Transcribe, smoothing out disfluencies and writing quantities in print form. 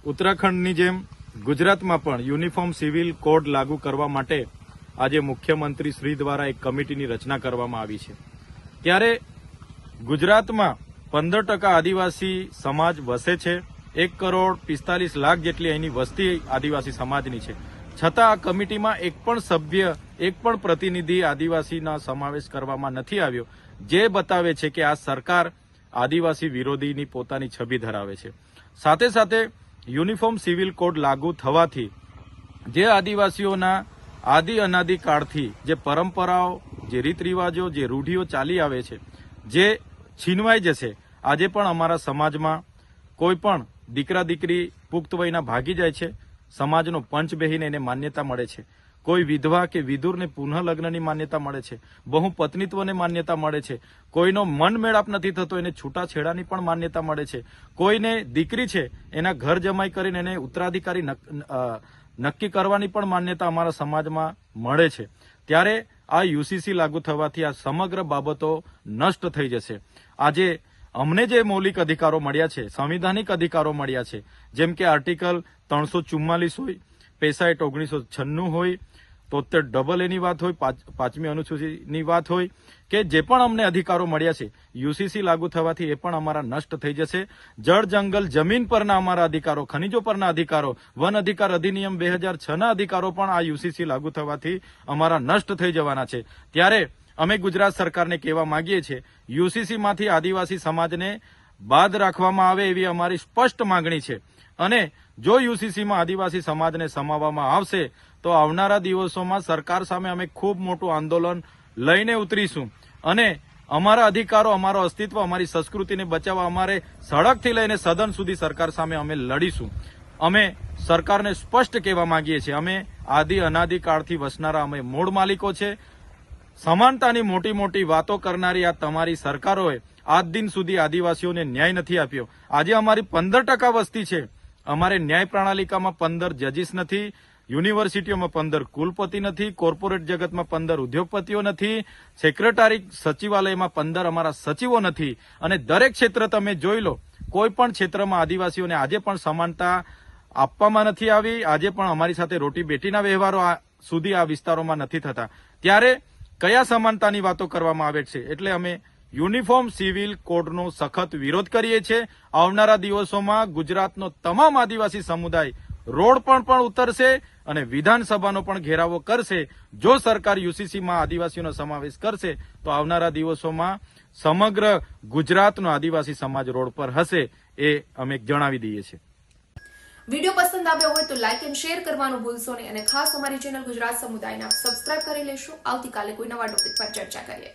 ઉત્તરાખંડની જેમ ગુજરાતમાં પણ યુનિફોર્મ સિવિલ કોડ લાગુ કરવા માટે આજે મુખ્યમંત્રી શ્રી દ્વારા એક કમિટીની રચના કરવામાં આવી છે। ત્યારે ગુજરાતમાં 15% આદિવાસી સમાજ વસે છે। 1,45,00,000 જેટલી અહીંની વસ્તી આદિવાસી સમાજની છે, છતાં આ કમિટીમાં એક પણ સભ્ય, એક પણ પ્રતિનિધિ આદિવાસીના સમાવેશ કરવામાં નથી આવ્યો, જે બતાવે છે કે આ સરકાર આદિવાસી વિરોધીની પોતાની છબી ધરાવે છે। સાથે સાથે યુનિફોર્મ સિવિલ કોડ લાગુ થવાથી જે આદિવાસીઓના આદિ અનાદિ કાળથી જે પરંપરાઓ, જે રીત રિવાજો, જે રૂઢિઓ ચાલી આવે છે, જે છીનવાઈ જશે। આજે પણ અમારા સમાજમાં કોઈ પણ દીકરા દીકરી પુખ્ત વયના ભાગી જાય છે, સમાજનો પંચ બેહીને એને માન્યતા મળે છે। કોઈ વિધવા કે વિધુરને પુનઃ લગ્નની માન્યતા મળે છે, બહુપત્નીત્વને માન્યતા મળે છે, કોઈનો મન મેળાપ નથી થતો એને છૂટાછેડાની પણ માન્યતા મળે છે, કોઈને દીકરી છે એના ઘર જમાઈ કરીને એને ઉત્તરાધિકારી નક્કી કરવાની પણ માન્યતા અમારા સમાજમાં મળે છે। ત્યારે આ યુસીસી લાગુ થવાથી આ સમગ્ર બાબતો નષ્ટ થઈ જશે। આજે અમને જે મૌલિક અધિકારો મળ્યા છે, સંવિધાનિક અધિકારો મળ્યા છે, જેમ કે આર્ટિકલ 344 હોય, પેસા એક્ટ 1996 હોય, 73 એની વાત હોય, 5મી અનુસૂચિની વાત હોય, કે જે પણ અમને અધિકારો મળ્યા છે યુસીસી લાગુ થવાથી એ પણ અમારા નષ્ટ થઈ જશે। જળ જંગલ જમીન પરના અમારા અધિકારો, ખનિજો પરના અધિકારો, વન અધિકાર અધિનિયમ 2006ના અધિકારો પણ આ યુસીસી લાગુ થવાથી અમારા નષ્ટ થઈ જવાના છે। ત્યારે અમે ગુજરાત સરકારને કહેવા માંગીએ છીએ, યુસીસીમાંથી આદિવાસી સમાજને બાદ રાખવામાં આવે એવી અમારી સ્પષ્ટ માંગણી છે। અને જો યુસીસીમાં આદિવાસી સમાજને સમાવવામાં આવશે તો આવનારા દિવસોમાં સરકાર સામે અમે ખૂબ મોટું આંદોલન લઈને ઉતરીશું અને અમારા અધિકારો, અમારો અસ્તિત્વ, અમારી સંસ્કૃતિને બચાવવા અમારે સડકથી લઈને સદન સુધી સરકાર સામે અમે લડીશું। અમે સરકારને સ્પષ્ટ કહેવા માંગીએ છીએ, અમે આદિ અનાદિ કાળથી વસનારા અમે મૂળ માલિકો છે। સમાનતાની મોટી મોટી વાતો કરનારી આ તમારી સરકારોએ આજ દિન સુધી આદિવાસીઓને ન્યાય નથી આપ્યો। આજે અમારી 15% વસ્તી છે, અમારે ન્યાય પ્રણાલિકામાં 15 જજીસ નથી, યુનિવર્સિટીઓમાં 15 કુલપતિ નથી, કોર્પોરેટ જગતમાં 15 ઉદ્યોગપતિઓ નથી, સેક્રેટરી સચિવાલયમાં 15 અમારા સચિવો નથી। અને દરેક ક્ષેત્ર તમે જોઈ લો, કોઈ પણ ક્ષેત્રમાં આદિવાસીઓને આજે પણ સમાનતા આપવામાં નથી આવી। આજે પણ અમારી સાથે રોટી બેટીના વ્યવહારો સુધી આ વિસ્તારોમાં નથી થતા। ત્યારે કયા સમાનતાની વાતો કરવામાં આવે છે? એટલે અમે યુનિફોર્મ સિવિલ કોડનો સખત વિરોધ કરીએ છીએ। આવનારા દિવસોમાં ગુજરાતનો તમામ આદિવાસી સમુદાય રોડ પર પણ ઉતરશે અને વિધાનસભાનો પણ ઘેરાવો કરશે। જો સરકાર યુસીસીમાં આદિવાસીઓનો સમાવેશ કરશે તો આવનારા દિવસોમાં સમગ્ર ગુજરાતનો આદિવાસી સમાજ રોડ પર હશે, એ અમે જણાવી દઈએ છીએ। વિડીયો પસંદ આવ્યો હોય તો લાઇક એન્ડ શેર કરવાનું ભૂલશો નહીં અને ખાસ અમારી ચેનલ ગુજરાત સમુદાયને આપ સબસ્ક્રાઇબ કરી લેશો। આવતીકાલે કોઈ નવા ટોપિક પર ચર્ચા કરીએ।